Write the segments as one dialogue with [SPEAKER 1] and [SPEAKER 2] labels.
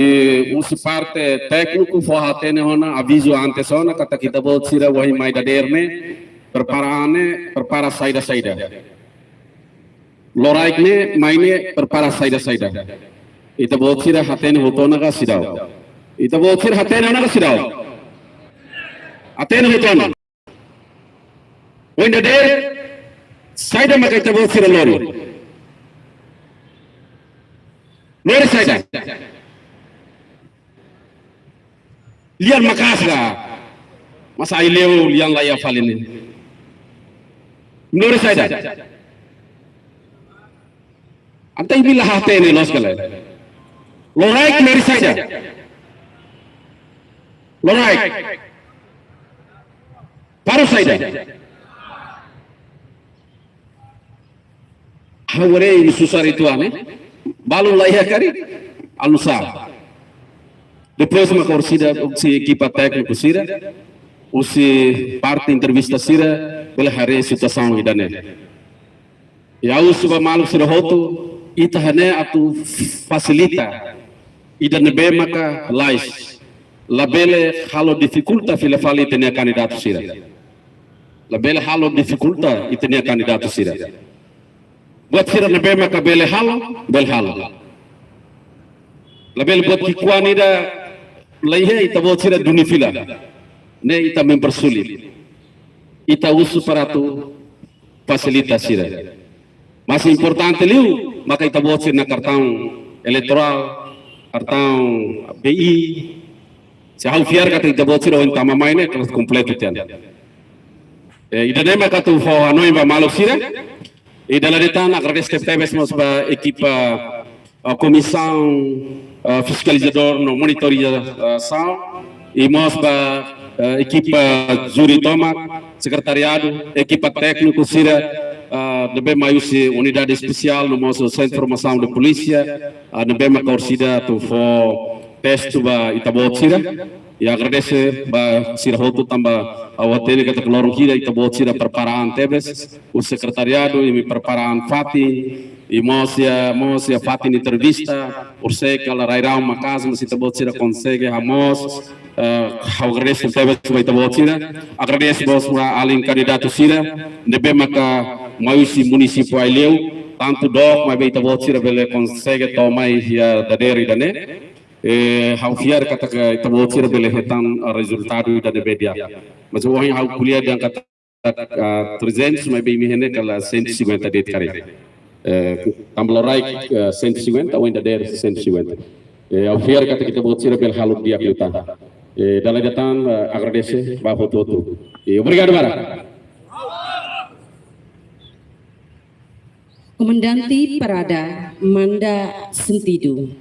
[SPEAKER 1] usi parte técnico forra tene hona aviso antes hona kata kita bot sira wahi mai daderne prepara saida loraik ne maine prepara saida ita bot sira hatene hotona ka sidao ita bot sira hatene hona ka sidao atene hotona wenda der saida maka ita bot sira lori saida lian makasga masa aileu lian laya falini lori saida antai bila hatene los kala loraik lori saida loraik paru saida hawre ini susar itu ane balu laya kari alusa depois uma corrida usi equipa técnico sira usi parte entrevista sira pela hare situação idane ya usuba malu sira hoto itahane atu facilita idane be maka lais labele halo dificulta fila fali tenia candidato sira labele halo dificulta itenia candidato sira buat sira nebe maka bele halo labele buat kikuan ida laihe ita buat sira dunia fila ne ita mempersulit ita usu para tu facilitas sira masih importante liu maka ita buat sira na cartão eleitoral cartão BI se hau fiar kata ita buat sira on tama maine kelas kompleto tian ida ne maka tu fo hanoi ba malo sira ida la detan agradeço que teve mas ba equipa comissão fiscalizador no monitorização e mostra equipa júri toma secretariado equipa técnico sira de bem mais unidade especial no nosso centro de formação de polícia de bem mais corrida tu for teste ba itabot sira e agradeço ba sira hoto tamba ao hotel que tá hira itabot sira preparan tebes o secretariado e me preparan fati e mosia fati entrevista por ser que ela irá uma casa mas itabot sira consegue amos agradeço tebes ba itabot sira agradeço bos alin candidato sira de bem maka maiusi município aileu tanto dok mas itabot sira bele consegue tomar ia daderi dane hau fiar kata kita bocor beli hetan resultado dari media. Macam orang hau kuliah dan kata 300 mas bem mihene kala 150 det kare. Tambah rai 150 ou ainda der 150. Hau fiar kata kita bocor beli haluk dia kita. Dalam datang agradecer bah foto. Obrigado bara.
[SPEAKER 2] Komandanti Parada Manda Sentidu.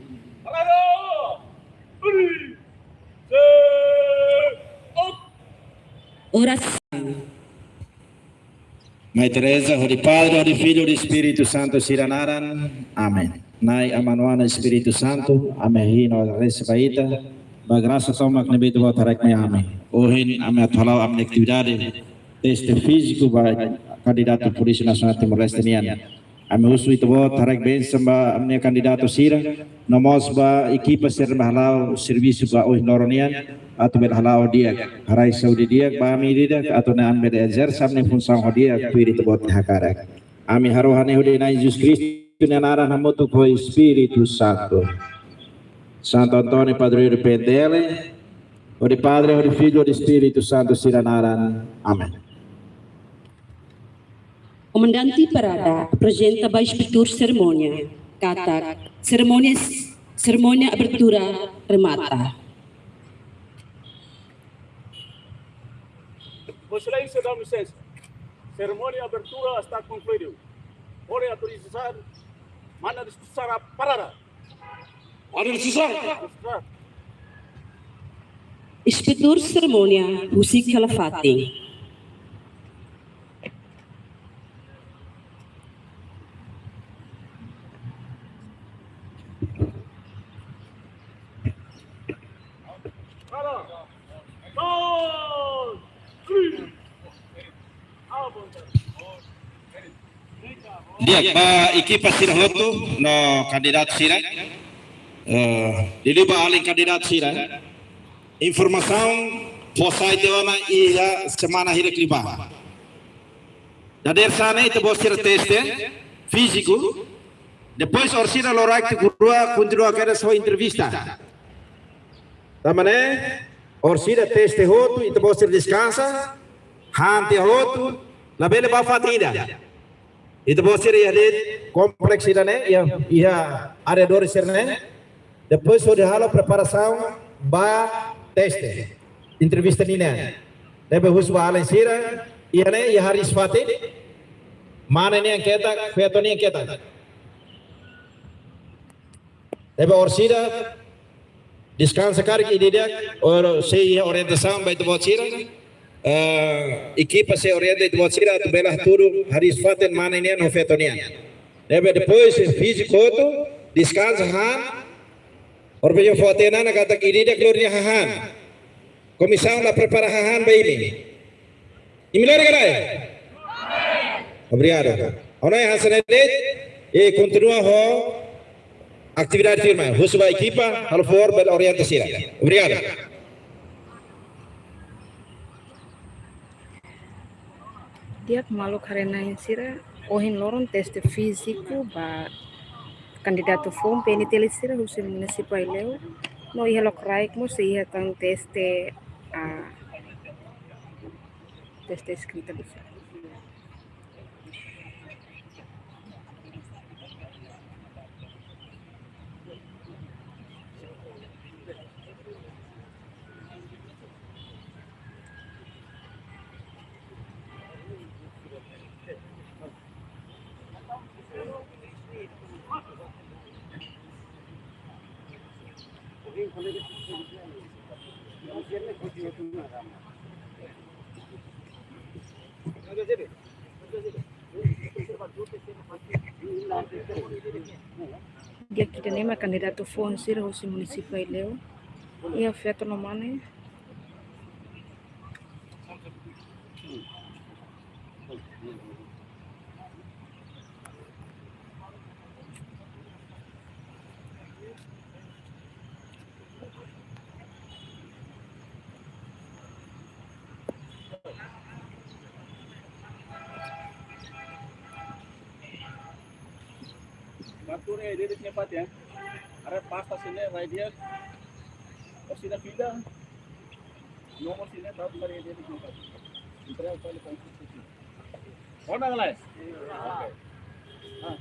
[SPEAKER 2] Oração.
[SPEAKER 3] Mãe Teresa, o de Padre, o de Filho, o de Espírito Santo, Siranaran. Amém. Nai amanuana Espírito Santo, amém. Nós recebaita, ba graça toma que nebito ba tarak mai amém. Ohin amém athalau amém atividade teste físico ba candidato Polisi Nasional Timor Leste nian. Amém usu itu ba tarak ben samba amém candidato Sira. Nomos ba equipa ser bahalau serviço ba oih noronian atau berhalau dia harai saudi dia ba ami dia atau na ambe ezer samne função dia piri tebot hakarak ami harohane hudi na Jesus Cristo nara namoto ko Espírito Santo Santo Antônio Padroeiro Pendele o de Padre o de Filho o de Espírito Santo Siranaran amém.
[SPEAKER 2] Komandanti Parada apresenta ba Inspektur Cerimônia kata cerimônia abertura remata.
[SPEAKER 4] Vossa Excelência, dá licença. Cerimônia abertura está concluída. Ora autorizar, manda discussar a parada. Manda discussar.
[SPEAKER 2] Inspektur Cerimônia Husi Kalafati.
[SPEAKER 3] Dia ba equipa Sira Hoto no candidato Sira diliba aling kandidat sira. Informação posai teona ia semana hirik liba. Dader sana itu bos sira teste físico. Depois orsira lorak te gurua continua kada sua entrevista. Tamane orsira teste hotu itu bos sira descansa. Hanti hotu labele ba fatida. Itu bos sira ya kompleks ida ne ia ada dor sira ne. Depois sudah halo preparação ba teste. Entrevista nina. Debe husba ala sira ia ne ia haris fatid. Mana ni yang kita, feto ni yang kita. Debe orsira descansa carga e dia or sei orientação vai do botira equipa se orienta do botira tu bela tudo haris faten mana ini no fetonia debe depois físico tu descansa han or bejo fotena na kata kiri dia keluarnya han comissão la prepara han baby imilor galera obrigado onai hasanete e continua ho atividade firma, husba equipa, hal for bel orientasi. Obrigado.
[SPEAKER 5] Dia malu karena sira ohin loron teste físico ba candidato fom penitele sira husin municipal leu no ihe lok raik mo se ihe tang teste teste escrita bisa. Dia kita nema candidato fon sira husi municipal leu ia feto no mane
[SPEAKER 4] Batura dia punya pat ya. Ada pasta sini, radial. Osida fila. Nomor sini tahu kali dia punya pat. Imperial kali konstitusi. Mana galai? Oke. Ah.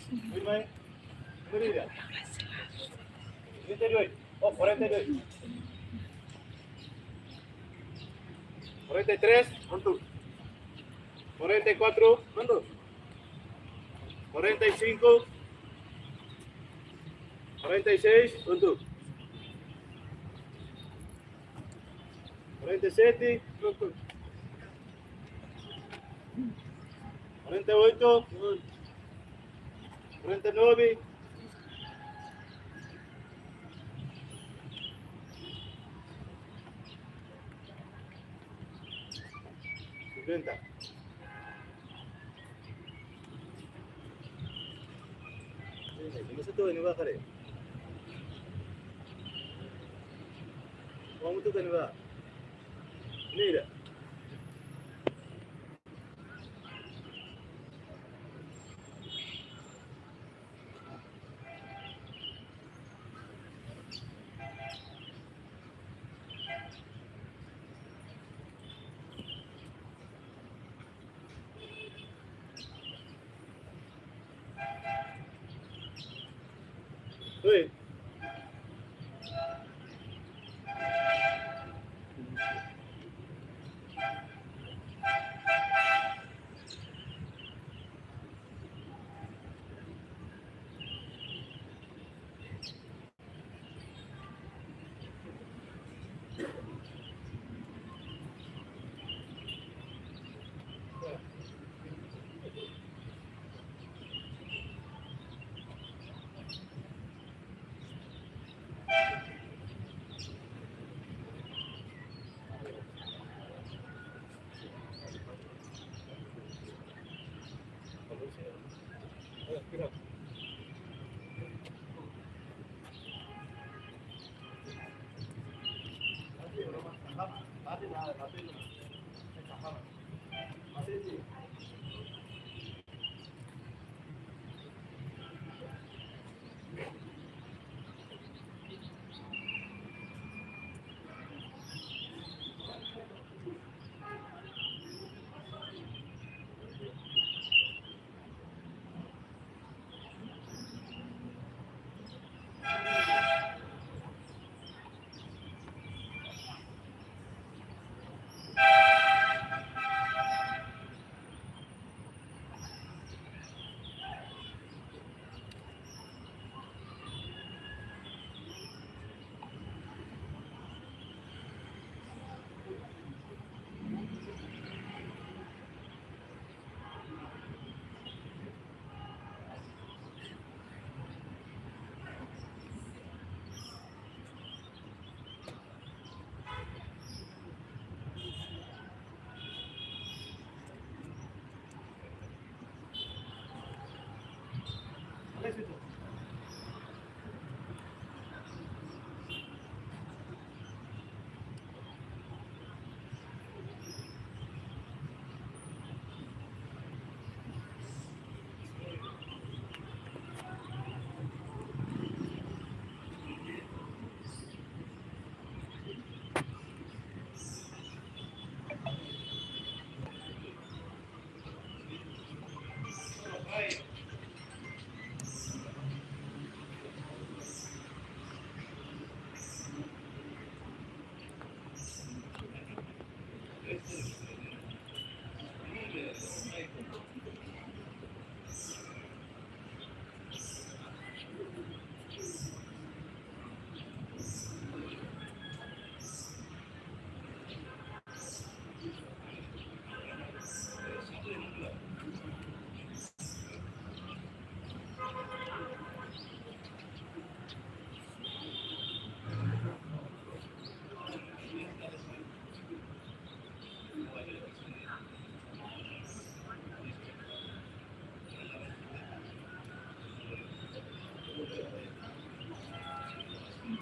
[SPEAKER 4] Muy bien. Muy bien. 32. Oh, 42. 43. ¿Cuánto? 44. ¿Cuánto? 45. 46. ¿Cuánto? 47. ¿Cuánto? 48. 49. 50. Masa tu ni ba kare? Kamu tu kan ba? Ni dah. Oi.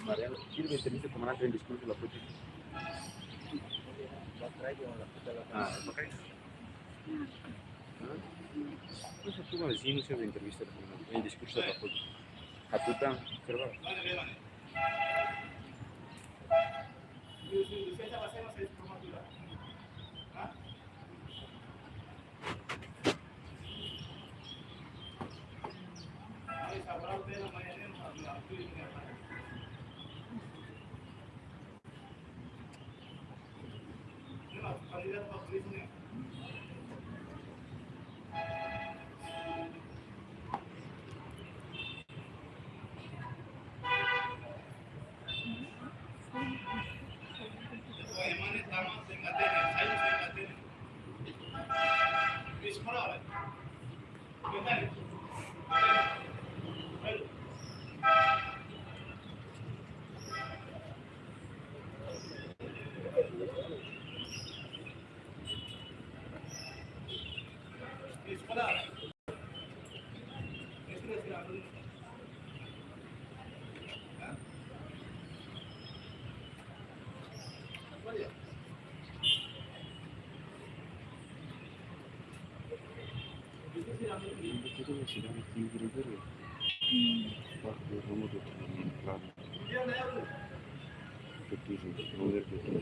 [SPEAKER 6] Mariano, sirve el servicio comandante del discurso de la política. Ah, ¿para qué? Pues tú me decís, no entrevista el discurso de la política. Catuta, observa. Itu sidang tinggi juga ya. Pak, kamu tuh pelan. Betul sih, nomor betul.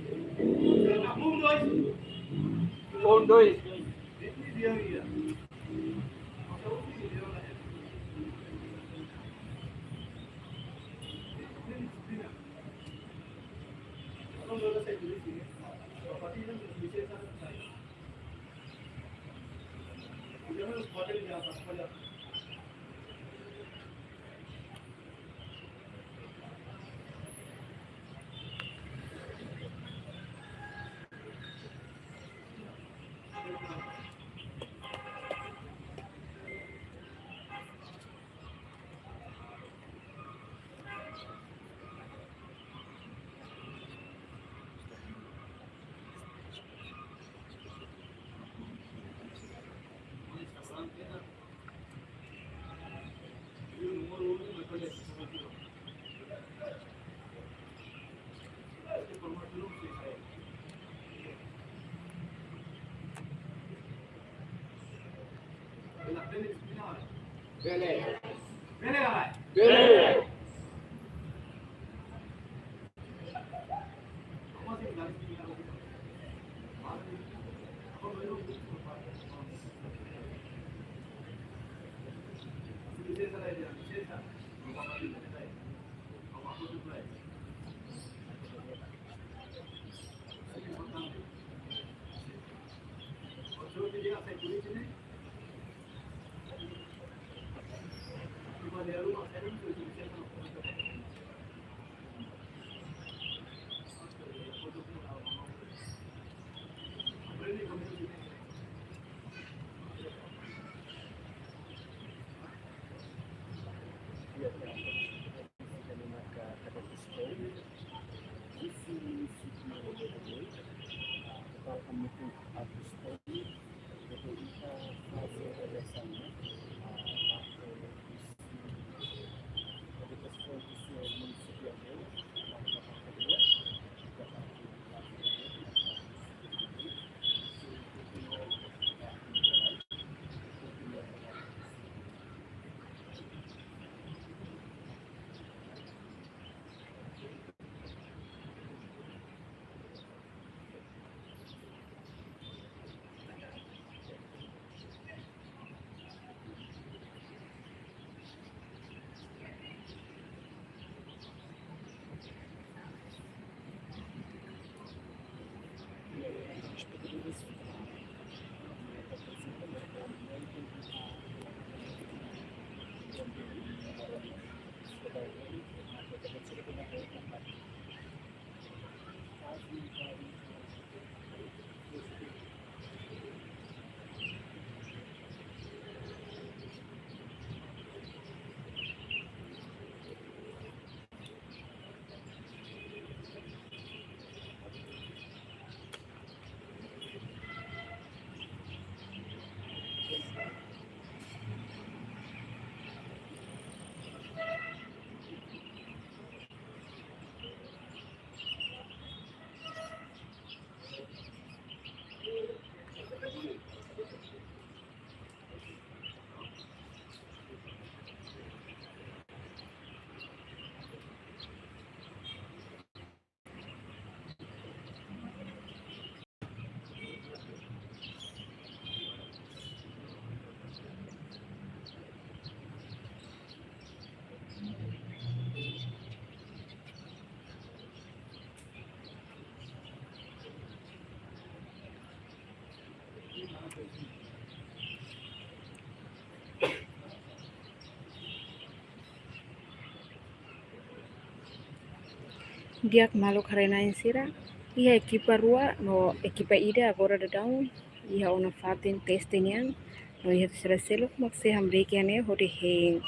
[SPEAKER 5] Dia malu karena insira. Ia ekipa rua no ekipa ida agora da down. Ia ona fatin testinian. No ia terserah seluk maksih hamrekiane hodi heng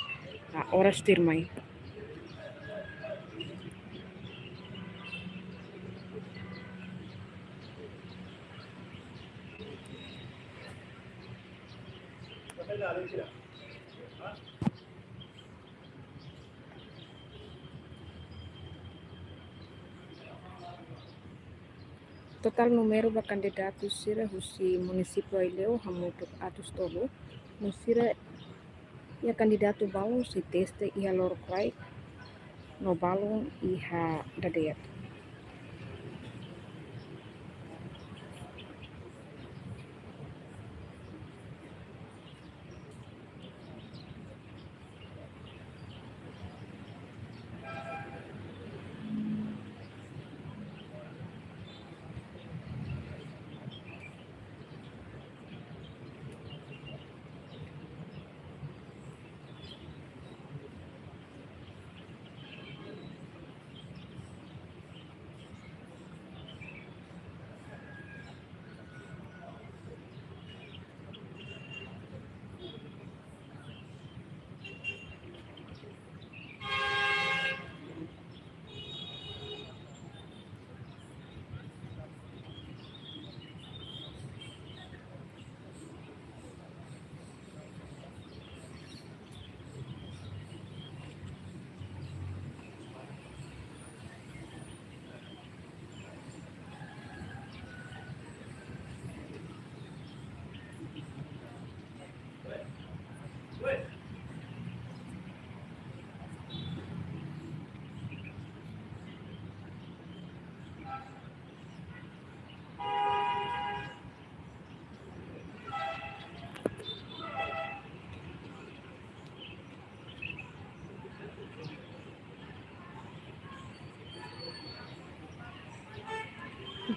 [SPEAKER 5] oras tirmai. Total número ba candidatos sira husi município Ilhéu hamutuk atus tolo. No sira ia candidato balon si teste ia lor crai no balon iha dadeat.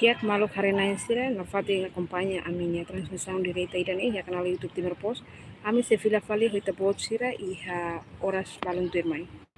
[SPEAKER 5] Giak Maluk Harenain Sira, Nafati acompanha a minha transmissão direita irani, já canal YouTube Timor Post. A minha se fila fali hoita bot Sira e horas balon turmai.